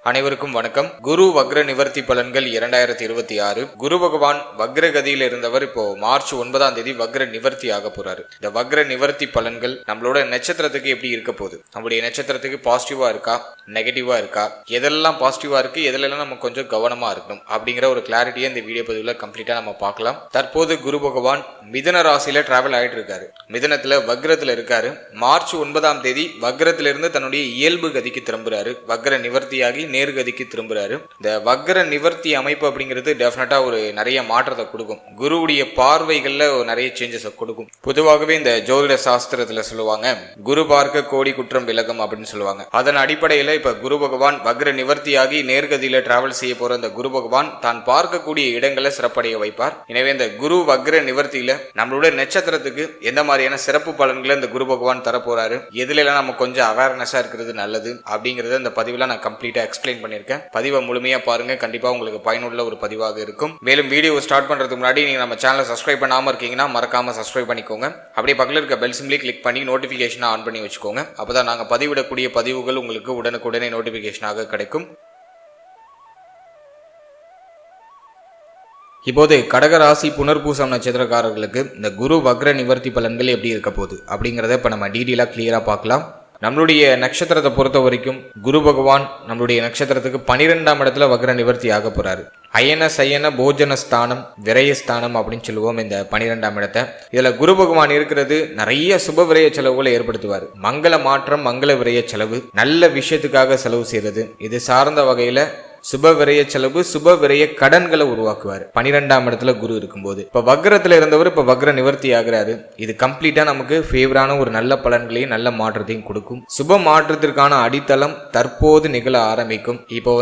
அனைவருக்கும் வணக்கம். குரு வக்ர நிவர்த்தி பலன்கள் 2026. குரு பகவான் வக்ர கதியில் இருந்தவர் இப்போ மார்ச் 9ஆம் தேதி வக்ர நிவர்த்தி ஆக போறாரு. இந்த வக்ர நிவர்த்தி பலன்கள் நம்மளோட நட்சத்திரத்துக்கு எப்படி இருக்க போகுது, நம்மளுடைய நட்சத்திரத்துக்கு பாசிட்டிவா இருக்கா நெகட்டிவா இருக்கா, எதெல்லாம் பாசிட்டிவா இருக்கு எதெல்லாம் நம்ம கொஞ்சம் கவனமா இருக்கணும் அப்படிங்கிற ஒரு கிளாரிட்டியை இந்த வீடியோ பதிவுல கம்ப்ளீட்டா நம்ம பார்க்கலாம். தற்போது குரு பகவான் மிதுன ராசியில டிராவல் ஆயிட்டு இருக்காரு. மிதுனத்துல வக்ரத்துல இருக்காரு. மார்ச் 9ஆம் தேதி வக்ரத்திலிருந்து தன்னுடைய இயல்பு கதிக்கு திரும்புறாரு. வக்ர நிவர்த்தியாகி நேர்கதிக்கு திரும்புறாரு. இந்த வக்ர நிவர்த்தி அமைப்பு அப்படிங்கிறது டெஃபினட்டா ஒரு நிறைய மாற்றத்தை கொடுக்கும். குருவுடைய பார்வைகள்ல நிறைய சேஞ்சஸ் கொடுக்கும். பொதுவாகவே இந்த ஜோதிட சாஸ்திரத்துல சொல்லுவாங்க, குரு பார்க்க கோடி குற்றம் விலகும் அப்படின்னு சொல்லுவாங்க. அதன் அடிப்படையில இப்ப குரு பகவான் வக்ர நிவர்த்தியாகி நேர்கதியில டிராவல் செய்ய போற இந்த குரு பகவான் தான் பார்க்கக்கூடிய இடங்களை சிறப்படைய வைப்பார். எனவே இந்த குரு வக்ர நிவர்த்தியில நம்மளோட நட்சத்திரத்துக்கு எந்த மாதிரியான சிறப்பு பலன்களை இந்த குரு பகவான் தரப்போறாரு, எதுல எல்லாம் நம்ம கொஞ்சம் அவேர்னஸா இருக்கிறது நல்லது அப்படிங்கறத இந்த பதிவுல நான் கம்ப்ளீட்டா எக்ஸ்பிளைன் பண்ணிருக்கேன். பதிவை முழுமையா பாருங்க, கண்டிப்பா உங்களுக்கு பயனுள்ள ஒரு பதிவாக இருக்கும். மேலும் வீடியோ ஸ்டார்ட் பண்றதுக்கு முன்னாடி நீங்க நம்ம சேனலை சப்ஸ்கிரைப் பண்ணாம இருக்கீங்கன்னா மறக்காம சப்ஸ்கிரைப் பண்ணிக்கோங்க. அப்படியே பக்கத்துல இருக்க பெல் சிம்பிளை கிளிக் பண்ணி நோட்டிபிகேஷன் ஆன் பண்ணி வச்சுக்கோங்க. அப்பதான் நாங்க பதிவிடக்கூடிய பதிவுகள் உங்களுக்கு உடனுக்குடனே நோட்டிபிகேஷனாக கிடைக்கும். இப்போது கடகராசி புனர்பூசம் நட்சத்திரக்காரர்களுக்கு இந்த குரு வக்ர நிவர்த்தி பலன்கள் எப்படி இருக்க போகுது அப்படிங்கறத இப்ப நம்ம டீடெயிலா கிளியரா பார்க்கலாம். நம்மளுடைய நட்சத்திரத்தை பொறுத்த வரைக்கும் குரு பகவான் நம்மளுடைய நட்சத்திரத்துக்கு 12ஆம் இடத்துல வக்ர நிவர்த்தி ஆக போறாரு. அயன சயன போஜன ஸ்தானம் விரயஸ்தானம் அப்படின்னு சொல்லுவோம் இந்த 12ஆம் இடத்தை. இதுல குரு பகவான் இருக்கிறது நிறைய சுப விரய செலவுகளை ஏற்படுத்துவார். மங்கள மாற்றம், மங்கள விரய செலவு, நல்ல விஷயத்துக்காக செலவு செய்யறது, இது சார்ந்த வகையில சுப விரய செலவு, சுப விரய கடன்களை உருவாக்குவார் 12ஆம் இடத்துல குரு இருக்கும்போது. இப்ப வக்ரத்துல இருந்தவர் இப்ப வக்ர நிவர்த்தி ஆகிறாரு. இது கம்ப்ளீட்டா நமக்கு ஃபேவரான ஒரு நல்ல பலன்களையும் நல்ல மாற்றத்தையும் கொடுக்கும். சுப மாற்றத்திற்கான அடித்தளம் தற்போது நிகழ ஆரம்பிக்கும். இப்போ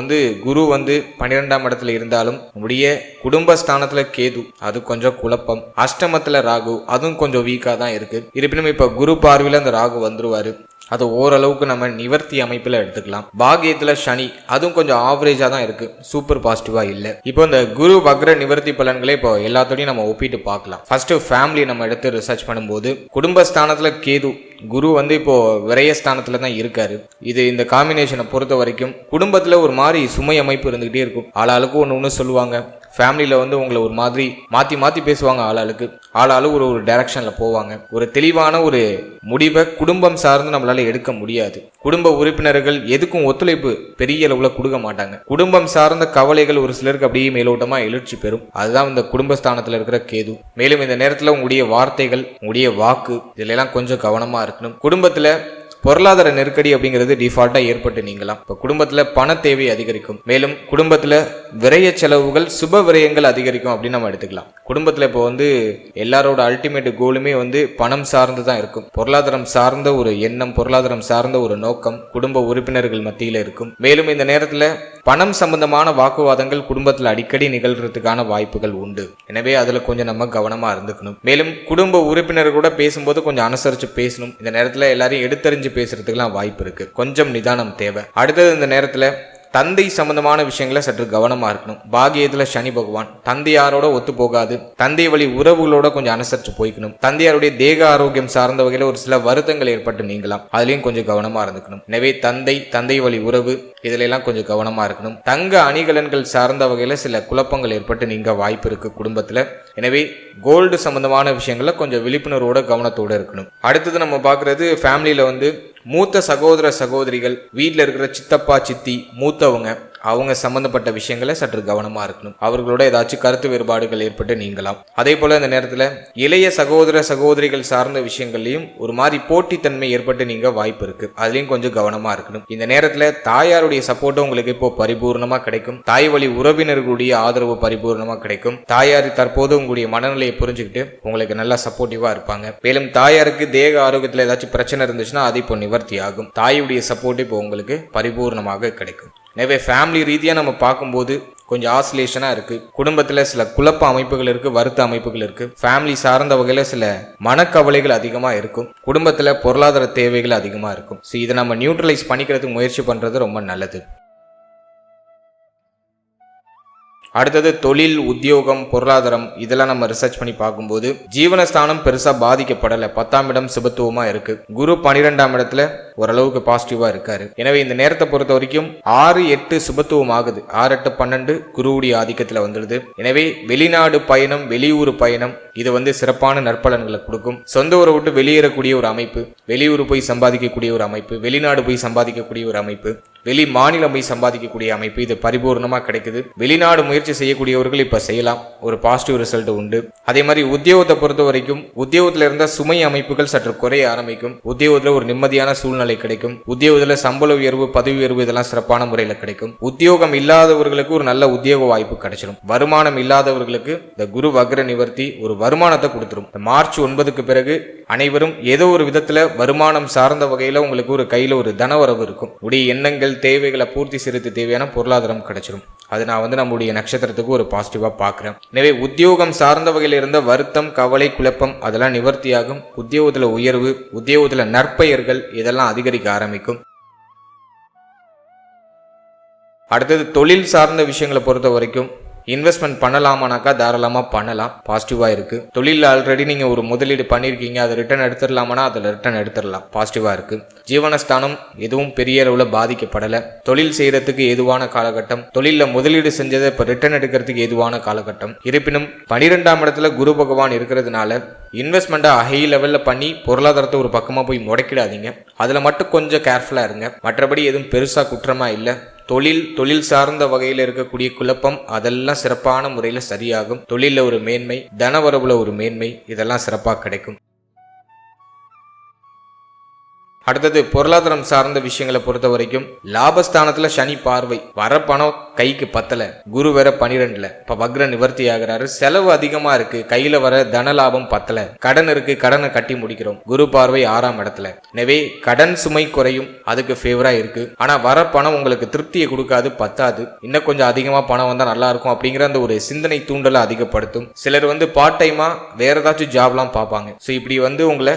குரு 12ஆம் இடத்துல இருந்தாலும் நம்முடைய குடும்பஸ்தானத்துல கேது, அது கொஞ்சம் குழப்பம். அஷ்டமத்துல ராகு, அதுவும் கொஞ்சம் வீக்கா தான் இருக்கு. இருப்பினும் இப்ப குரு பார்வையில அந்த ராகு வந்துருவாரு. அது ஓரளவுக்கு நம்ம நிவர்த்தி அமைப்புல எடுத்துக்கலாம். பாகியத்துல சனி, அதுவும் கொஞ்சம் ஆவரேஜா தான் இருக்கு, சூப்பர் பாசிட்டிவா இல்ல. இப்போ இந்த குரு வக்ர நிவர்த்தி பலன்களை இப்போ எல்லாத்தோடையும் நம்ம ஒப்பிட்டு பார்க்கலாம். ஃபர்ஸ்ட் ஃபேமிலி நம்ம எடுத்து ரிசர்ச் பண்ணும்போது குடும்பஸ்தானத்துல கேது, குரு இப்போ விரயஸ்தானத்துல தான் இருக்காரு. இது இந்த காம்பினேஷனை பொறுத்த வரைக்கும் குடும்பத்துல ஒரு மாதிரி சுமை அமைப்பு இருந்துகிட்டே இருக்கும். ஆளாளுக்கு ஒன்று சொல்லுவாங்க. ஃபேமிலியில உங்களை ஒரு மாதிரி மாத்தி மாத்தி பேசுவாங்க. ஆளாளு ஒரு டைரக்ஷன்ல போவாங்க. ஒரு தெளிவான ஒரு முடிவை குடும்பம் சார்ந்து நம்மளால எடுக்க முடியாது. குடும்ப உறுப்பினர்கள் எதுக்கும் ஒத்துழைப்பு பெரிய அளவுல கொடுக்க மாட்டாங்க. குடும்பம் சார்ந்த கவலைகள் ஒரு சிலருக்கு அப்படியே மேலோட்டமா எழுச்சி பெறும். அதுதான் இந்த குடும்பஸ்தானத்துல இருக்கிற கேது. மேலும் இந்த நேரத்துல உங்களுடைய வார்த்தைகள், உங்களுடைய வாக்கு, இதுல எல்லாம் கொஞ்சம் கவனமா இருக்கணும். குடும்பத்துல பொருளாதார நெருக்கடி அப்படிங்கிறது டிஃபால்ட்டா ஏற்பட்டு நீங்களாம். இப்ப குடும்பத்துல பண தேவை அதிகரிக்கும். மேலும் குடும்பத்துல விரய செலவுகள், சுப விரயங்கள் அதிகரிக்கும் அப்படின்னு நம்ம எடுத்துக்கலாம். குடும்பத்துல இப்போ எல்லாரோட அல்டிமேட் கோலுமே பணம் சார்ந்து தான் இருக்கும். பொருளாதாரம் சார்ந்த ஒரு எண்ணம், பொருளாதாரம் சார்ந்த ஒரு நோக்கம் குடும்ப உறுப்பினர்கள் மத்தியில இருக்கும். மேலும் இந்த நேரத்துல பணம் சம்பந்தமான வாக்குவாதங்கள் குடும்பத்துல அடிக்கடி நிகழ்றதுக்கான வாய்ப்புகள் உண்டு. எனவே அதுல கொஞ்சம் நம்ம கவனமா இருந்துக்கணும். மேலும் குடும்ப உறுப்பினர் கூட பேசும்போது கொஞ்சம் அனுசரிச்சு பேசணும். இந்த நேரத்துல எல்லாரையும் எடுத்தறிஞ்சு பேசுறதுக்கெல்லாம் வாய்ப்பு இருக்கு. கொஞ்சம் நிதானம் தேவை. அடுத்தது இந்த நேரத்துல தந்தை சம்பந்தமான விஷயங்களை சற்று கவனமா இருக்கணும். பாகியத்துல சனி பகவான், தந்தையாரோட ஒத்து போகாது. தந்தை வழி உறவுகளோட கொஞ்சம் அனுசரிச்சு போய்க்கணும். தந்தையாருடைய தேக ஆரோக்கியம் சார்ந்த வகையில ஒரு சில வருத்தங்கள் ஏற்பட்டு நீங்களாம். அதுலயும் கொஞ்சம் கவனமா இருந்துக்கணும். எனவே தந்தை வழி உறவு, இதுல எல்லாம் கொஞ்சம் கவனமா இருக்கணும். தங்க அணிகலன்கள் சார்ந்த வகையில சில குழப்பங்கள் ஏற்பட்டு நீங்க வாய்ப்பு இருக்கு குடும்பத்துல. எனவே கோல்டு சம்பந்தமான விஷயங்கள்ல கொஞ்சம் விழிப்புணர்வோட கவனத்தோட இருக்கணும். அடுத்தது நம்ம பாக்குறது ஃபேமிலியில மூத்த சகோதர சகோதரிகள், வீட்டில் இருக்கிற சித்தப்பா சித்தி, மூத்தவங்க, அவங்க சம்பந்தப்பட்ட விஷயங்களை சற்று கவனமா இருக்கணும். அவர்களோட ஏதாச்சும் கருத்து வேறுபாடுகள் ஏற்பட்டு நீங்களாம். அதே போல இந்த நேரத்துல இளைய சகோதர சகோதரிகள் சார்ந்த விஷயங்கள்லயும் ஒரு மாதிரி போட்டித்தன்மை ஏற்பட்டு நீங்க வாய்ப்பு இருக்கு. அதுலயும் கொஞ்சம் கவனமா இருக்கணும். இந்த நேரத்துல தாயாருடைய சப்போர்ட் உங்களுக்கு இப்போ பரிபூர்ணமா கிடைக்கும். தாய் வழி உறவினர்களுடைய ஆதரவு பரிபூர்ணமா கிடைக்கும். தாயார் தற்போது உங்களுடைய மனநிலையை புரிஞ்சுக்கிட்டு உங்களுக்கு நல்லா சப்போர்ட்டிவா இருப்பாங்க. மேலும் தாயாருக்கு தேக ஆரோக்கியத்துல ஏதாச்சும் பிரச்சனை இருந்துச்சுன்னா அது இப்போ நிவர்த்தி ஆகும். தாயுடைய சப்போர்ட் இப்போ உங்களுக்கு பரிபூர்ணமாக கிடைக்கும். எனவே ஃபேமிலி ரீதியாக நம்ம பார்க்கும்போது கொஞ்சம் ஆசிலேஷனாக இருக்கு. குடும்பத்தில் சில குழப்ப அமைப்புகள் இருக்கு, வருத்த அமைப்புகள் இருக்கு. ஃபேமிலி சார்ந்த வகையில் சில மனக்கவலைகள் அதிகமாக இருக்கும். குடும்பத்தில் பொருளாதார தேவைகள் அதிகமாக இருக்கும். ஸோ இதை நம்ம நியூட்ரலைஸ் பண்ணிக்கிறதுக்கு முயற்சி பண்ணுறது ரொம்ப நல்லது. அடுத்தது தொழில், உத்தியோகம், பொருளாதாரம் இதெல்லாம் நம்ம ரிசர்ச் பண்ணி பார்க்கும்போது ஜீவனஸ்தானம் பெருசா பாதிக்கப்படல. 10ஆம் இடம் சுபத்துவமா இருக்கு. குரு 12ஆம் இடத்துல ஓரளவுக்கு பாசிட்டிவா இருக்காரு. எனவே இந்த நேரத்தை பொறுத்த வரைக்கும் 6, 8 சுபத்துவம் ஆகுது. 6, 8, 12 குருவுடைய ஆதிக்கத்துல வந்துடுது. எனவே வெளிநாடு பயணம், வெளியூர் பயணம் இது சிறப்பான நற்பலன்களை கொடுக்கும். சொந்த ஊரை விட்டு வெளியேறக்கூடிய ஒரு அமைப்பு, வெளியூர் போய் சம்பாதிக்கக்கூடிய ஒரு அமைப்பு, வெளிநாடு போய் சம்பாதிக்கக்கூடிய ஒரு அமைப்பு, வெளி மாநிலம் போய் சம்பாதிக்கக்கூடிய அமைப்பு இது பரிபூர்ணமா கிடைக்குது. வெளிநாடு முயற்சி செய்யக்கூடியவர்கள் இப்ப செய்யலாம். ஒரு பாசிட்டிவ் ரிசல்ட் உண்டு. அதே மாதிரி உத்தியோகத்தை பொறுத்த வரைக்கும் உத்தியோகத்துல இருந்த சுமை அமைப்புகள் சற்று குறைய ஆரம்பிக்கும். உத்தியோகத்துல ஒரு நிம்மதியான சூழ்நிலை கிடைக்கும். உத்தியோகத்துல சம்பள உயர்வு, பதவி உயர்வு இதெல்லாம் சிறப்பான முறையில் கிடைக்கும். உத்தியோகம் இல்லாதவர்களுக்கு ஒரு நல்ல உத்தியோக வாய்ப்பு கிடைச்சிடும். வருமானம் இல்லாதவர்களுக்கு இந்த குரு வக்ர நிவர்த்தி ஒரு வருமானத்தை கொடுத்துரும். மார்ச் 9க்கு பிறகு அனைவரும் ஏதோ ஒரு விதத்துல வருமானம் சார்ந்த வகையில உங்களுக்கு ஒரு கையில ஒரு தனவரவு இருக்கும். உடைய எண்ணங்கள், தேவைகளை பூர்த்தி செய்யறது தேவையான பொருளாதாரம் கிடைச்சிடும். அது நான் நம்முடைய நட்சத்திரத்துக்கு ஒரு பாசிட்டிவா பார்க்கிறேன். எனவே உத்தியோகம் சார்ந்த வகையில் இருந்த வருத்தம், கவலை, குழப்பம் அதெல்லாம் நிவர்த்தியாகும். உத்தியோகத்துல உயர்வு, உத்தியோகத்துல நற்பெயர்கள் இதெல்லாம் அதிகரிக்க ஆரம்பிக்கும். அடுத்தது தொழில் சார்ந்த விஷயங்களை பொறுத்த வரைக்கும் இன்வெஸ்ட்மெண்ட் பண்ணலாமானாக்கா தாராளமாக பண்ணலாம். பாசிட்டிவாக இருக்கு. தொழிலில் ஆல்ரெடி நீங்கள் ஒரு முதலீடு பண்ணியிருக்கீங்க, அதை ரிட்டர்ன் எடுத்துடலாமானா அதில் ரிட்டர்ன் எடுத்துடலாம். பாசிட்டிவாக இருக்கு. ஜீவனஸ்தானம் எதுவும் பெரிய அளவில் பாதிக்கப்படலை. தொழில் செய்யறதுக்கு ஏதுவான காலகட்டம், தொழிலில் முதலீடு செஞ்சதை இப்போ ரிட்டர்ன் எடுக்கிறதுக்கு ஏதுவான காலகட்டம். இருப்பினும் 12ஆம் இடத்துல குரு பகவான் இருக்கிறதுனால இன்வெஸ்ட்மெண்ட்டை ஹை லெவலில் பண்ணி பொருளாதாரத்தை ஒரு பக்கமாக போய் முடக்கிடாதீங்க. அதில் மட்டும் கொஞ்சம் கேர்ஃபுல்லாக இருங்க. மற்றபடி எதுவும் பெருசாக குற்றமாக இல்லை. தொழில் சார்ந்த வகையில் இருக்கக்கூடிய குழப்பம் அதெல்லாம் சிறப்பான முறையில் சரியாகும். தொழிலில் ஒரு மேன்மை, தனவரவுல ஒரு மேன்மை இதெல்லாம் சிறப்பாக கிடைக்கும். அடுத்தது பொருளாதாரம் சார்ந்த விஷயங்களை பொறுத்த வரைக்கும் லாபஸ்தானத்துல சனி பார்வை, வர பணம் கைக்கு பத்தல, குரு வேற 12ல இப்ப வக்ர நிவர்த்தி ஆகிறாரு. செலவு அதிகமா இருக்கு, கையில வர தன லாபம் பத்தல, கடன் இருக்கு, கடனை கட்டி முடிக்கிறோம். குரு பார்வை 6ஆம் இடத்துல. எனவே கடன் சுமை குறையும், அதுக்கு ஃபேவரா இருக்கு. ஆனா வர பணம் உங்களுக்கு திருப்தியை கொடுக்காது, பத்தாது. இன்னும் கொஞ்சம் அதிகமா பணம் வந்தா நல்லா இருக்கும் அப்படிங்கிற அந்த ஒரு சிந்தனை தூண்டலை அதிகப்படுத்தும். சிலர் பார்ட் டைமா வேற ஏதாச்சும் ஜாப்லாம் பார்ப்பாங்க. ஸோ இப்படி உங்களை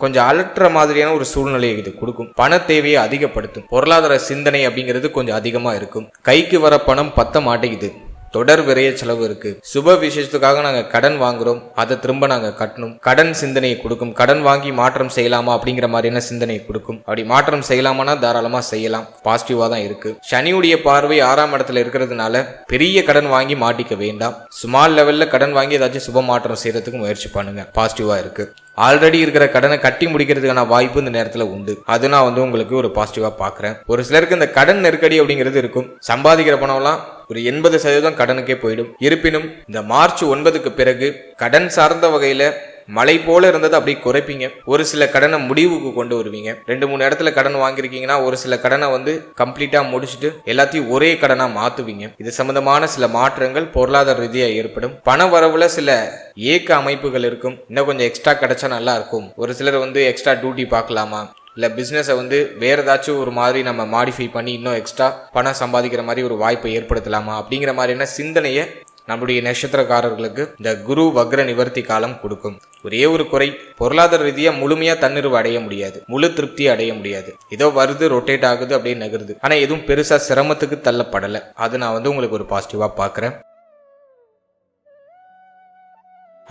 கொஞ்சம் அலட்டுற மாதிரியான ஒரு சூழ்நிலையை இது கொடுக்கும். பண தேவையை அதிகப்படுத்தும். பொருளாதார சிந்தனை அப்படிங்கிறது கொஞ்சம் அதிகமா இருக்கும். கைக்கு வர பணம் பத்த மாட்டேங்குது, தொடர் விரைய செலவு இருக்கு. சுப விசேஷத்துக்காக நாங்க கடன் வாங்குறோம், அதை திரும்ப நாங்க கட்டணும். கடன் சிந்தனையை கொடுக்கும். கடன் வாங்கி மாற்றம் செய்யலாமா அப்படிங்கிற மாதிரியான சிந்தனையை கொடுக்கும். அப்படி மாற்றம் செய்யலாமானா தாராளமா செய்யலாம். பாசிட்டிவா தான் இருக்கு. சனியுடைய பார்வை 6ஆம் இடத்துல இருக்கிறதுனால பெரிய கடன் வாங்கி மாட்டிக்க வேண்டாம். ஸ்மால் லெவல்ல கடன் வாங்கி ஏதாச்சும் சுப மாற்றம் செய்யறதுக்கு முயற்சி பண்ணுங்க. பாசிட்டிவா இருக்கு. ஆல்ரெடி இருக்கிற கடனை கட்டி முடிக்கிறதுக்கான வாய்ப்பு இந்த நேரத்தில் உண்டு. அது நான் உங்களுக்கு ஒரு பாசிட்டிவா பார்க்குறேன். ஒரு சிலருக்கு இந்த கடன் நெருக்கடி அப்படிங்கிறது இருக்கும். சம்பாதிக்கிற பணம்லாம் ஒரு 80% கடனுக்கே போயிடும். இருப்பினும் இந்த மார்ச் 9க்கு பிறகு கடன் சார்ந்த வகையில மழை போல இருந்தது அப்படி குறைப்பீங்க. ஒரு சில கடனை முடிவுக்கு கொண்டு வருவீங்க. 2-3 இடத்துல கடன் வாங்கியிருக்கீங்கன்னா ஒரு சில கடனை கம்ப்ளீட்டா முடிச்சுட்டு எல்லாத்தையும் ஒரே கடனா மாத்துவீங்க. இது சம்பந்தமான சில மாற்றங்கள் பொருளாதார ரீதியா ஏற்படும். பண வரவுல சில ஏக்க அமைப்புகள் இருக்கும். இன்னும் கொஞ்சம் எக்ஸ்ட்ரா கிடைச்சா நல்லா இருக்கும். ஒரு சிலர் எக்ஸ்ட்ரா டியூட்டி பார்க்கலாமா, இல்லை பிஸ்னஸை வேறு ஏதாச்சும் ஒரு மாதிரி நம்ம மாடிஃபை பண்ணி இன்னும் எக்ஸ்ட்ரா பணம் சம்பாதிக்கிற மாதிரி ஒரு வாய்ப்பை ஏற்படுத்தலாமா அப்படிங்கிற மாதிரியான சிந்தனையை நம்முடைய நட்சத்திரக்காரர்களுக்கு இந்த குரு வக்ர நிவர்த்தி காலம் கொடுக்கும். ஒரே ஒரு குறை, பொருளாதார ரீதியா முழுமையா தன்னிறைவு அடைய முடியாது, முழு திருப்தியை அடைய முடியாது. ஏதோ வருது, ரொட்டேட் ஆகுது, அப்படியே நகருது. ஆனா எதுவும் பெருசா சிரமத்துக்கு தள்ளப்படலை. அது நான் உங்களுக்கு ஒரு பாசிட்டிவா பார்க்குறேன்.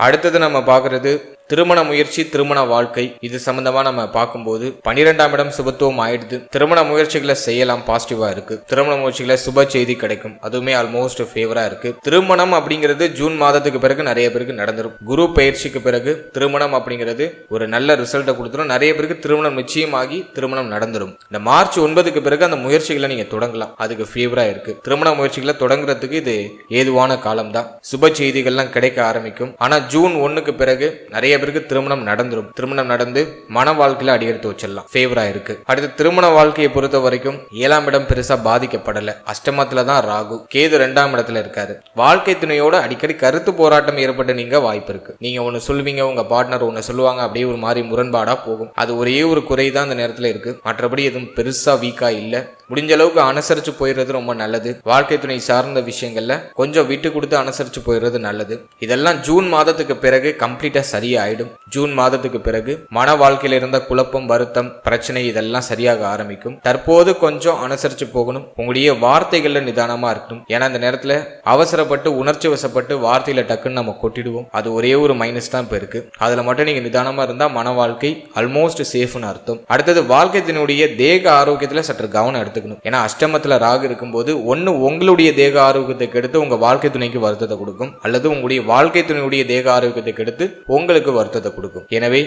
அடுத்தது நம்ம பார்க்கறது திருமண முயற்சி, திருமண வாழ்க்கை. இது சம்பந்தமா நம்ம பார்க்கும்போது 12ஆம் இடம் சுபத்துவம் ஆயிடுது. திருமண முயற்சிகளை செய்யலாம், பாசிட்டிவா இருக்கு. திருமண முயற்சிகளை சுப செய்தி கிடைக்கும், அதுவுமே ஆல்மோஸ்ட் ஃபேவரா இருக்கு. திருமணம் அப்படிங்கிறது ஜூன் மாதத்துக்கு பிறகு நிறைய பேருக்கு நடந்துரும். குரு பயிற்சிக்கு பிறகு திருமணம் அப்படிங்கிறது ஒரு நல்ல ரிசல்ட்டை கொடுத்துரும். நிறைய பேருக்கு திருமணம் நிச்சயமாகி திருமணம் நடந்துரும். இந்த மார்ச் 9க்கு பிறகு அந்த முயற்சிகளை நீங்க தொடங்கலாம், அதுக்கு ஃபேவரா இருக்கு. திருமண முயற்சிகளை தொடங்குறதுக்கு இது ஏதுவான காலம் தான். சுப செய்திகள்லாம் கிடைக்க ஆரம்பிக்கும். ஆனா ஜூன் 1க்கு பிறகு நிறைய பேருக்கு திருமணம் நடந்துரும். திருமணம் நடந்து மன வாழ்க்கையில அடியெடுத்து வச்சிடலாம், ஃபேவரா இருக்கு. அடுத்து திருமண வாழ்க்கையை பொறுத்த வரைக்கும் 7ஆம் இடம் பெருசா பாதிக்கப்படல. அஷ்டமத்துல தான் ராகு, கேது 2ஆம் இடத்துல இருக்காரு. வாழ்க்கை துணையோட அடிக்கடி கருத்து போராட்டம் ஏற்பட்டு நீங்க வாய்ப்பு இருக்கு. நீங்க ஒன்னு சொல்லுவீங்க, உங்க பார்ட்னர் ஒன்னு சொல்லுவாங்க, அப்படியே ஒரு மாதிரி முரண்பாடா போகும். அது ஒரே ஒரு குறை தான் இந்த நேரத்துல இருக்கு. மற்றபடி எதுவும் பெருசா வீக்கா இல்ல. முடிஞ்ச அளவுக்கு அனுசரிச்சு போயிடுறது ரொம்ப நல்லது. வாழ்க்கை துணை சார்ந்த விஷயங்கள்ல கொஞ்சம் விட்டு கொடுத்து அனுசரிச்சு போயிடுறது நல்லது. இதெல்லாம் ஜூன் மாதத்துக்கு பிறகு கம்ப்ளீட்டா சரியாயிடும். ஜூன் மாதத்துக்கு பிறகு மன வாழ்க்கையில இருந்த குழப்பம், வருத்தம், பிரச்சனை இதெல்லாம் சரியாக ஆரம்பிக்கும். தற்போது கொஞ்சம் அனுசரிச்சு போகணும். உங்களுடைய வார்த்தைகள்ல நிதானமா இருக்கணும். ஏன்னா இந்த நேரத்துல அவசரப்பட்டு உணர்ச்சி வசப்பட்டு வார்த்தையில டக்குன்னு நம்ம கொட்டிடுவோம். அது ஒரே ஒரு மைனஸ் தான் இப்ப இருக்கு. அதுல மட்டும் நீங்க நிதானமா இருந்தா மன வாழ்க்கை ஆல்மோஸ்ட் சேஃப்னு அர்த்தம். அடுத்தது வாழ்க்கையினுடைய தேக ஆரோக்கியத்துல சற்று கவனம் எடுத்துக்கணும். ஏன்னா அஷ்டமத்துல ராகு இருக்கும்போது ஒன்னு உங்களுடைய தேக ஆரோக்கியத்தை கெடுத்து உங்க வாழ்க்கை துணைக்கு வருத்தத்தை கொடுக்கும், அல்லது உங்களுடைய வாழ்க்கை துணையுடைய தேக ஆரோக்கியத்தை கெடுத்து உங்களுக்கு வருத்தத்தை கொடுக்கும். எனவே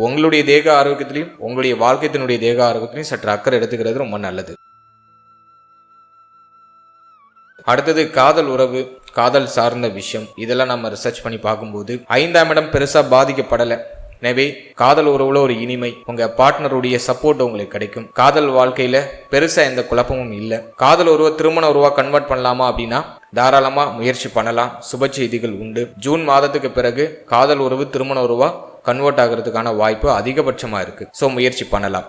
உங்களுடைய தேக ஆரோக்கியத்திலையும் உங்களுடைய வாழ்க்கை துணையுடைய தேக ஆரோக்கியத்திலையும் சற்று அக்கறை எடுத்துக்கிறது ரொம்ப நல்லது. அடுத்தது காதல் உறவு, காதல் சார்ந்த விஷயம், இதெல்லாம் நம்ம ரிசர்ச் பண்ணி பார்க்கும்போது 5ஆம் இடம் பெருசா பாதிக்கப்படலை. எனவே காதல் உறவுல ஒரு இனிமை, உங்க பார்ட்னருடைய சப்போர்ட் உங்களுக்கு கிடைக்கும். காதல் வாழ்க்கையில பெருசா எந்த குழப்பமும் இல்லை. காதல் உறவை திருமண உறவா கன்வெர்ட் பண்ணலாமா அப்படின்னா தாராளமா முயற்சி பண்ணலாம். சுப செய்திகள் உண்டு. ஜூன் மாதத்துக்கு பிறகு காதல் உறவு திருமண உறவா கன்வெர்ட் ஆகிறதுக்கான வாய்ப்பு அதிகபட்சமா இருக்கு. ஸோ முயற்சி பண்ணலாம்.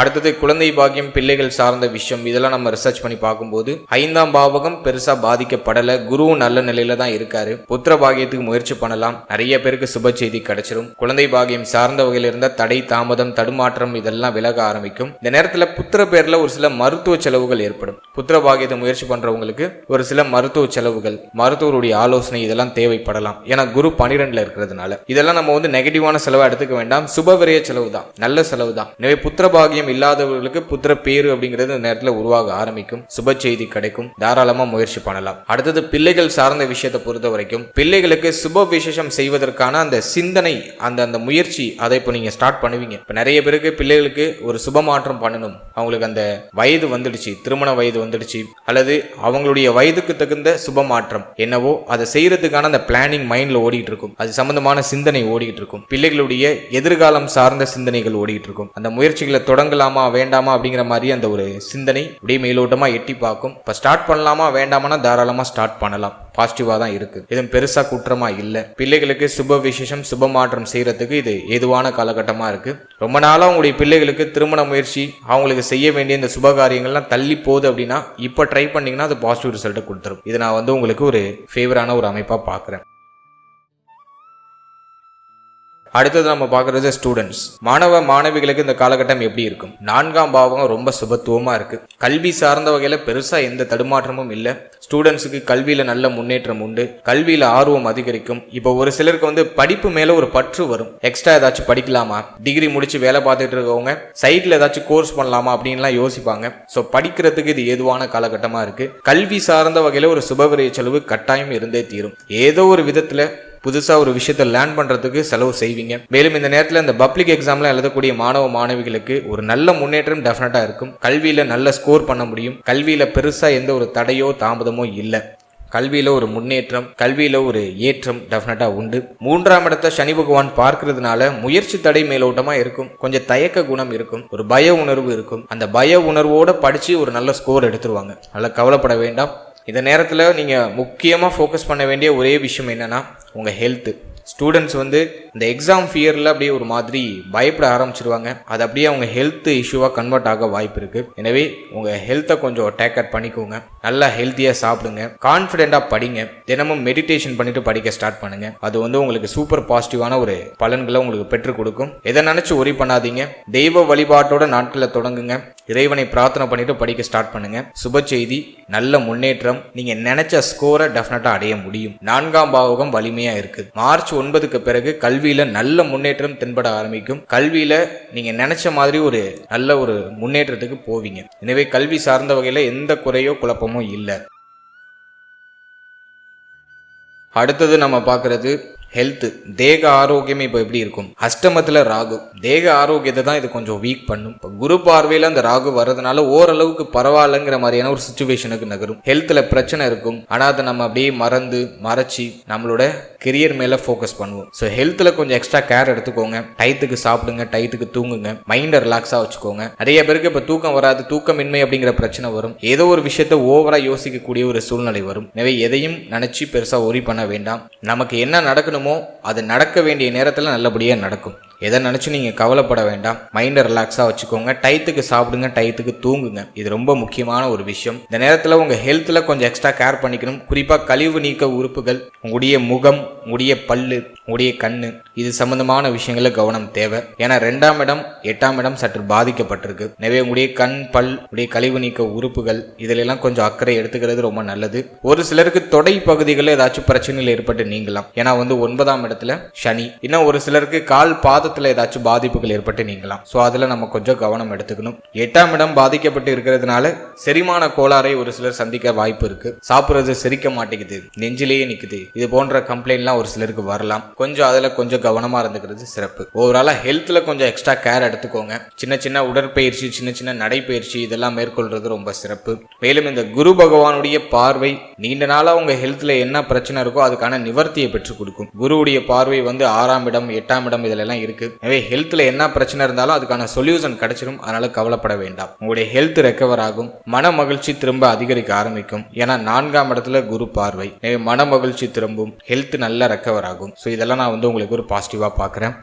அடுத்தது குழந்தை பாக்கியம், பிள்ளைகள் சார்ந்த விஷயம், இதெல்லாம் நம்ம ரிசர்ச் பண்ணி பார்க்கும்போது 5ஆம் பாவகம் பெருசா பாதிக்கப்படலை. குருவும் நல்ல நிலையில தான் இருக்காரு. புத்திர பாகியத்துக்கு முயற்சி பண்ணலாம். நிறைய பேருக்கு சுப செய்தி கிடைச்சிடும். குழந்தை பாகியம் சார்ந்த வகையில் இருந்த தடை, தாமதம், தடுமாற்றம் இதெல்லாம் விலக ஆரம்பிக்கும். இந்த நேரத்துல புத்திர பேர்ல ஒரு சில மருத்துவ செலவுகள் ஏற்படும். புத்திர பாகியத்தை முயற்சி பண்றவங்களுக்கு ஒரு சில மருத்துவ செலவுகள், மருத்துவருடைய ஆலோசனை இதெல்லாம் தேவைப்படலாம். ஏன்னா குரு 12ல இருக்கிறதுனால இதெல்லாம் நம்ம நெகட்டிவான செலவை எடுத்துக்க வேண்டாம். சுப விரய செலவு தான், நல்ல செலவு தான். எனவே புத்திர பாகியம் இல்லாதவர்களுக்கு புத்திர பேரு அப்படிங்கிறது இந்த நேரத்தில் உருவாக ஆரம்பிக்கும். சுப செய்தி கிடைக்கும். தாராளமா முயற்சி பண்ணலாம். அடுத்தது பிள்ளைகள் சார்ந்த விஷயத்தை பொறுத்த வரைக்கும் பிள்ளைகளுக்கு சுப விசேஷம் செய்வதற்கான அந்த சிந்தனை, அந்த முயற்சி, அதை இப்போ நீங்க ஸ்டார்ட் பண்ணுவீங்க. இப்போ நிறைய பேருக்கு பிள்ளைகளுக்கு ஒரு சுப மாற்றம் பண்ணணும், அவங்களுக்கு அந்த வயது வந்துடுச்சு, திருமண வயது வந்துடுச்சு, அல்லது அவங்களுடைய வயதுக்கு தகுந்த சுப மாற்றம் என்னவோ அதை செய்யறதுக்கான அந்த பிளானிங் மைண்ட்ல ஓடிட்டு இருக்கும். அது சம்பந்தமான சிந்தனை ஓடிட்டு இருக்கும். பிள்ளைகளுடைய எதிர்காலம் சார்ந்த சிந்தனைகள் ஓடிட்டு இருக்கும். அந்த முயற்சிகளை தொடங்கலாமா வேண்டாமா அப்படிங்கிற மாதிரி அந்த ஒரு சிந்தனை அப்படியே மேலோட்டமா எட்டி பார்க்கும். இப்ப ஸ்டார்ட் பண்ணலாமா வேண்டாமா தாராளமா ஸ்டார்ட் பண்ணலாம். பாசிட்டிவா தான் இருக்கு. இதுவும் பெருசா குற்றமா இல்ல. பிள்ளைகளுக்கு சுப விசேஷம், சுப மாற்றம் செய்யறதுக்கு இது ஏதுவான காலகட்டமா இருக்கு. ரொம்ப நாளா உங்களுடைய பிள்ளைகளுக்கு திருமண முயற்சி, அவங்களுக்கு செய்ய வேண்டிய இந்த சுப காரியங்கள்லாம் தள்ளி போகுது அப்படின்னா இப்ப ட்ரை பண்ணீங்கன்னா அது பாசிட்டிவ் ரிசல்ட் கொடுத்துரும். இது நான் உங்களுக்கு ஒரு ஃபேவரான ஒரு அமைப்பா பாக்குறேன். அடுத்தது நம்ம பார்க்கறது ஸ்டூடெண்ட்ஸ், மாணவ மாணவிகளுக்கு இந்த காலகட்டம் எப்படி இருக்கும்? 4ஆம் பாவகம் ரொம்ப சுபத்துவமா இருக்கு. கல்வி சார்ந்த வகையில பெருசா எந்த தடுமாற்றமும் இல்லை. ஸ்டூடெண்ட்ஸுக்கு கல்வியில நல்ல முன்னேற்றம் உண்டு. கல்வியில ஆர்வம் அதிகரிக்கும். இப்போ ஒரு சிலருக்கு படிப்பு மேல ஒரு பற்று வரும். எக்ஸ்ட்ரா ஏதாச்சும் படிக்கலாமா, டிகிரி முடிச்சு வேலை பார்த்துட்டு இருக்கவங்க சைட்ல ஏதாச்சும் கோர்ஸ் பண்ணலாமா அப்படின்லாம் யோசிப்பாங்க. ஸோ படிக்கிறதுக்கு இது ஏதுவான காலகட்டமா இருக்கு. கல்வி சார்ந்த வகையில ஒரு சுபவிரய செலவு கட்டாயம் இருந்தே தீரும். ஏதோ ஒரு விதத்துல புதுசா ஒரு விஷயத்தை லேர்ன் பண்றதுக்கு செலவு செய்வீங்க. மேலும் இந்த நேரத்தில் இந்த பப்ளிக் எக்ஸாம்ல எழுதக்கூடிய மாணவ மாணவிகளுக்கு ஒரு நல்ல முன்னேற்றம் டெஃபினட்டா இருக்கும். கல்வியில நல்ல ஸ்கோர் பண்ண முடியும். கல்வியில பெருசா எந்த ஒரு தடையோ தாமதமோ இல்லை. கல்வியில ஒரு முன்னேற்றம், கல்வியில ஒரு ஏற்றம் டெஃபினட்டா உண்டு. 3ஆம் இடத்தை சனி பகவான் பார்க்கறதுனால முயற்சி தடை மேலோட்டமா இருக்கும். கொஞ்சம் தயக்க குணம் இருக்கும். ஒரு பய உணர்வு இருக்கும். அந்த பய உணர்வோட படிச்சு ஒரு நல்ல ஸ்கோர் எடுத்துருவாங்க. அதனால கவலைப்பட வேண்டாம். இந்த நேரத்தில் நீங்கள் முக்கியமாக ஃபோக்கஸ் பண்ண வேண்டிய ஒரே விஷயம் என்னென்னா உங்கள் ஹெல்த்து. ஸ்டூடெண்ட்ஸ் இந்த எக்ஸாம் ஃபியரில் அப்படியே ஒரு மாதிரி பயப்பட ஆரம்பிச்சிருவாங்க. அது அப்படியே அவங்க ஹெல்த் இஷ்யூவாக கன்வெர்ட் ஆக வாய்ப்பு இருக்குது. எனவே உங்கள் ஹெல்த்தை கொஞ்சம் டேக் கேர் பண்ணிக்கோங்க. நல்லா ஹெல்த்தியாக சாப்பிடுங்க. கான்ஃபிடென்ட்டாக படிங்க. தினமும் மெடிடேஷன் பண்ணிட்டு படிக்க ஸ்டார்ட் பண்ணுங்க. அது உங்களுக்கு சூப்பர் பாசிட்டிவான ஒரு பலன்களை உங்களுக்கு பெற்றுக் கொடுக்கும். எதை நினச்சி ஒரி பண்ணாதீங்க. தெய்வ வழிபாட்டோட நாட்களை தொடங்குங்க. இறைவனை பிரார்த்தனை பண்ணிட்டு படிக்க ஸ்டார்ட் பண்ணுங்க. சுப செய்தி, நல்ல முன்னேற்றம். நீங்க நினைச்ச ஸ்கோரை டெஃபினட்டா அடைய முடியும். 4ஆம் பாவகம் வலிமையா இருக்கு. மார்ச் 9க்கு பிறகு கல்வியில நல்ல முன்னேற்றம் தென்பட ஆரம்பிக்கும். கல்வியில நீங்க நினைச்ச மாதிரி ஒரு நல்ல ஒரு முன்னேற்றத்துக்கு போவீங்க. எனவே கல்வி சார்ந்த வகையில எந்த குறையோ குழப்பமோ இல்லை. அடுத்தது நம்ம பார்க்கறது ஹெல்த், தேக ஆரோக்கியம். இப்போ எப்படி இருக்கும்? அஷ்டமத்துல ராகு, தேக ஆரோக்கியத்தை தான் இது கொஞ்சம் வீக் பண்ணும். இப்போ குரு பார்வையில அந்த ராகு வர்றதுனால ஓரளவுக்கு பரவாயில்லைங்கிற மாதிரியான ஒரு சுச்சுவேஷனுக்கு நகரும். ஹெல்த்ல பிரச்சனை இருக்கும். ஆனா அதை நம்ம அப்படியே மறைச்சி நம்மளோட கெரியர் மேல ஃபோக்கஸ் பண்ணுவோம். ஸோ ஹெல்த்ல கொஞ்சம் எக்ஸ்ட்ரா கேர் எடுத்துக்கோங்க. டயத்துக்கு சாப்பிடுங்க, டயத்துக்கு தூங்குங்க, மைண்டை ரிலாக்ஸா வச்சுக்கோங்க. நிறைய பேருக்கு இப்போ தூக்கம் வராது, தூக்கமின்மை அப்படிங்கிற பிரச்சனை வரும். ஏதோ ஒரு விஷயத்த ஓவரா யோசிக்கக்கூடிய ஒரு சூழ்நிலை வரும். எனவே எதையும் நினைச்சு பெருசா ஒரி பண்ண வேண்டாம். நமக்கு என்ன நடக்கணும் அது நடக்க வேண்டிய நேரத்தில் நல்லபடியாக நடக்கும். எதை நினைச்சு நீங்க கவலைப்பட வேண்டாம். மைண்டை ரிலாக்ஸா வச்சுக்கோங்க. டயத்துக்கு சாப்பிடுங்க, டயத்துக்கு தூங்குங்க. இது ரொம்ப முக்கியமான ஒரு விஷயம். இந்த நேரத்துல உங்க ஹெல்த்ல கொஞ்சம் எக்ஸ்ட்ரா கேர் பண்ணிக்கணும். குறிப்பா கழிவு நீக்க உறுப்புகள், உங்களுடைய முகம், உங்களுடைய பல்லு, உங்களுடைய கண்ணு, இது சம்பந்தமான விஷயங்கள கவனம் தேவை. ஏன்னா 2ஆம் இடம் 8ஆம் இடம் சற்று பாதிக்கப்பட்டிருக்கு. எனவே உங்களுடைய கண், பல், உடைய கழிவு நீக்க உறுப்புகள் இதுல எல்லாம் கொஞ்சம் அக்கறை எடுத்துக்கிறது ரொம்ப நல்லது. ஒரு சிலருக்கு தொடை பகுதிகளில் ஏதாச்சும் பிரச்சனைகள் ஏற்பட்டு நீங்கலாம். ஏன்னா 9ஆம் இடத்துல சனி. இன்னும் ஒரு சிலருக்கு கால் பாதத்துல ஏதாச்சும் பாதிப்புகள் ஏற்பட்டு நீங்கலாம். சோ அதுல நம்ம கொஞ்சம் கவனம் எடுத்துக்கணும். 8ஆம் இடம் பாதிக்கப்பட்டு இருக்கிறதுனால செரிமான கோளாறை ஒரு சிலர் சந்திக்க வாய்ப்பு இருக்கு. சாப்பிடுறது செரிக்க மாட்டேங்குது, நெஞ்சிலேயே நிக்குது, இது போன்ற கம்ப்ளைண்ட்லாம் ஒரு சிலருக்கு வரலாம். கொஞ்சம் அதுல கொஞ்சம் கவனமா இருந்துக்கிறது சிறப்பு. ஓவராலா ஹெல்த்ல கொஞ்சம் எக்ஸ்ட்ரா கேர் எடுத்துக்கோங்க. சின்ன சின்ன உடற்பயிற்சி, சின்ன சின்ன நடைப்பயிற்சி இதெல்லாம் மேற்கொள்றது ரொம்ப சிறப்பு. மேலும் இந்த குரு பகவானுடைய பார்வை நீண்ட நாளா உங்க ஹெல்த்ல என்ன பிரச்சனை இருக்கோ அதுக்கான நிவர்த்தியை பெற்றுக் கொடுக்கும். குருவுடைய பார்வை 6ஆம் இடம் 8ஆம் இடம் இதுல எல்லாம் இருக்கு. எனவே ஹெல்த்ல என்ன பிரச்சனை இருந்தாலும் அதுக்கான சொல்யூஷன் கிடைச்சிடும். அதனால கவலைப்பட வேண்டாம். உங்களுடைய ஹெல்த் ரெக்கவர் ஆகும். மன மகிழ்ச்சி திரும்ப அதிகரிக்க ஆரம்பிக்கும். ஏன்னா 4ஆம் இடத்துல குரு பார்வை. எனவே மன மகிழ்ச்சி திரும்பும், ஹெல்த் நல்லா ரெக்கவர் ஆகும். ஸோ இதெல்லாம் நான் உங்களுக்கு ஒரு பாசிட்டிவா பார்க்குறேன்.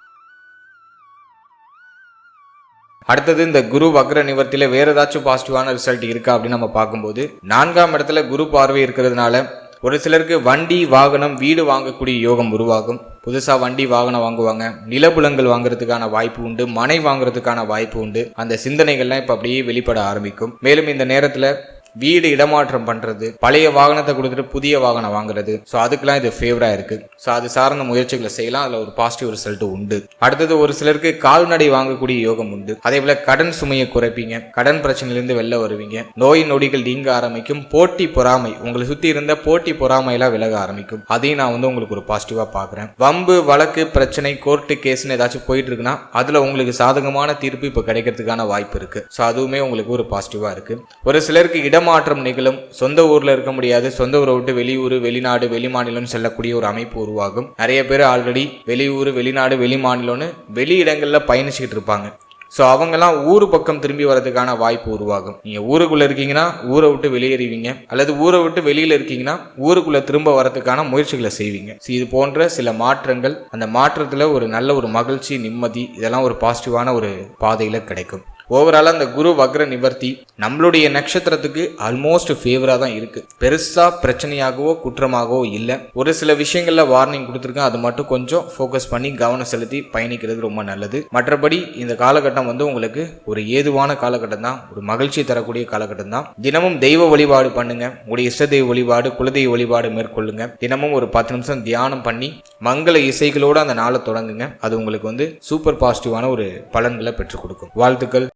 அடுத்தது இந்த குரு வக்ர நிவர்த்தியில வேற ஏதாச்சும் பாசிட்டிவான ரிசல்ட் இருக்கா அப்படின்னு நம்ம பார்க்கும்போது 4ஆம் இடத்துல குரு பார்வை இருக்கிறதுனால ஒரு சிலருக்கு வண்டி, வாகனம், வீடு வாங்கக்கூடிய யோகம் உருவாகும். புதுசா வண்டி, வாகனம் வாங்குவாங்க. நிலபுலங்கள் வாங்குறதுக்கான வாய்ப்பு உண்டு. மனை வாங்குறதுக்கான வாய்ப்பு உண்டு. அந்த சிந்தனைகள்லாம் இப்ப அப்படியே வெளிப்பட ஆரம்பிக்கும். மேலும் இந்த நேரத்துல வீடு இடமாற்றம் பண்றது, பழைய வாகனத்தை கொடுத்துட்டு புதிய வாகனம் வாங்குறது, ஸோ அதுக்கெல்லாம் இது ஃபேவரா இருக்கு. ஸோ அது சார்ந்த முயற்சிகளை செய்யலாம். அதுல ஒரு பாசிட்டிவ் ரிசல்ட் உண்டு. அடுத்தது ஒரு சிலருக்கு கால்நடை வாங்கக்கூடிய யோகம் உண்டு. அதே போல கடன் சுமையை குறைப்பீங்க. கடன் பிரச்சனையிலிருந்து வெளில வருவீங்க. நோய் நொடிகள் நீங்க ஆரம்பிக்கும். போட்டி பொறாமை, உங்களை சுத்தி இருந்த போட்டி பொறாமையெல்லாம் விலக ஆரம்பிக்கும். அதையும் நான் உங்களுக்கு ஒரு பாசிட்டிவா பாக்குறேன். வம்பு, வழக்கு, பிரச்சனை, கோர்ட்டு கேஸ்ன்னு ஏதாச்சும் போயிட்டு இருக்குன்னா அதுல உங்களுக்கு சாதகமான தீர்ப்பு இப்ப கிடைக்கிறதுக்கான வாய்ப்பு இருக்கு. ஸோ அதுவுமே உங்களுக்கு ஒரு பாசிட்டிவா இருக்கு. ஒரு சிலருக்கு மாற்றம் நிகழும். சொந்த ஊர்ல இருக்க முடியாது, சொந்த ஊரை விட்டு வெளியூர், வெளிநாடு, வெளிமாநிலம் செல்லக்கூடிய ஒரு அமைப்பு உருவாகும். நிறைய பேர் ஆல்ரெடி வெளியூர், வெளிநாடு, வெளிமாநிலம்னு வெளி இடங்கள்ல பயணிச்சுட்டு இருப்பாங்க. ஸோ அவங்கெல்லாம் ஊரு பக்கம் திரும்பி வரதுக்கான வாய்ப்பு உருவாகும். நீங்க ஊருக்குள்ள இருக்கீங்கன்னா ஊரை விட்டு வெளியேறுவீங்க, அல்லது ஊரை விட்டு வெளியில இருக்கீங்கன்னா ஊருக்குள்ள திரும்ப வரதுக்கான முயற்சிகளை செய்வீங்க. இது போன்ற சில மாற்றங்கள், அந்த மாற்றத்துல ஒரு நல்ல ஒரு மகிழ்ச்சி, நிம்மதி, இதெல்லாம் ஒரு பாசிட்டிவான ஒரு பாதையில கிடைக்கும். ஓவராலா அந்த குரு வக்ர நிவர்த்தி நம்மளுடைய நட்சத்திரத்துக்கு ஆல்மோஸ்ட் ஃபேவரா தான் இருக்கு. பெருசா பிரச்சனையாகவோ குற்றமாகவோ இல்லை. ஒரு சில விஷயங்கள்ல வார்னிங் கொடுத்துருக்கேன். அது மட்டும் கொஞ்சம் ஃபோக்கஸ் பண்ணி கவனம் செலுத்தி பயணிக்கிறது ரொம்ப நல்லது. மற்றபடி இந்த காலகட்டம் உங்களுக்கு ஒரு ஏதுவான காலகட்டம் தான், ஒரு மகிழ்ச்சி தரக்கூடிய காலகட்டம் தான். தினமும் தெய்வ வழிபாடு பண்ணுங்க. உங்களுடைய இஷ்ட தெய்வ வழிபாடு, குலதெய்வ வழிபாடு மேற்கொள்ளுங்க. தினமும் ஒரு 10 நிமிஷம் தியானம் பண்ணி மங்கள இசைகளோட அந்த நாளை தொடங்குங்க. அது உங்களுக்கு சூப்பர் பாசிட்டிவான ஒரு பலன்களை பெற்றுக் கொடுக்கும். வாழ்த்துக்கள்.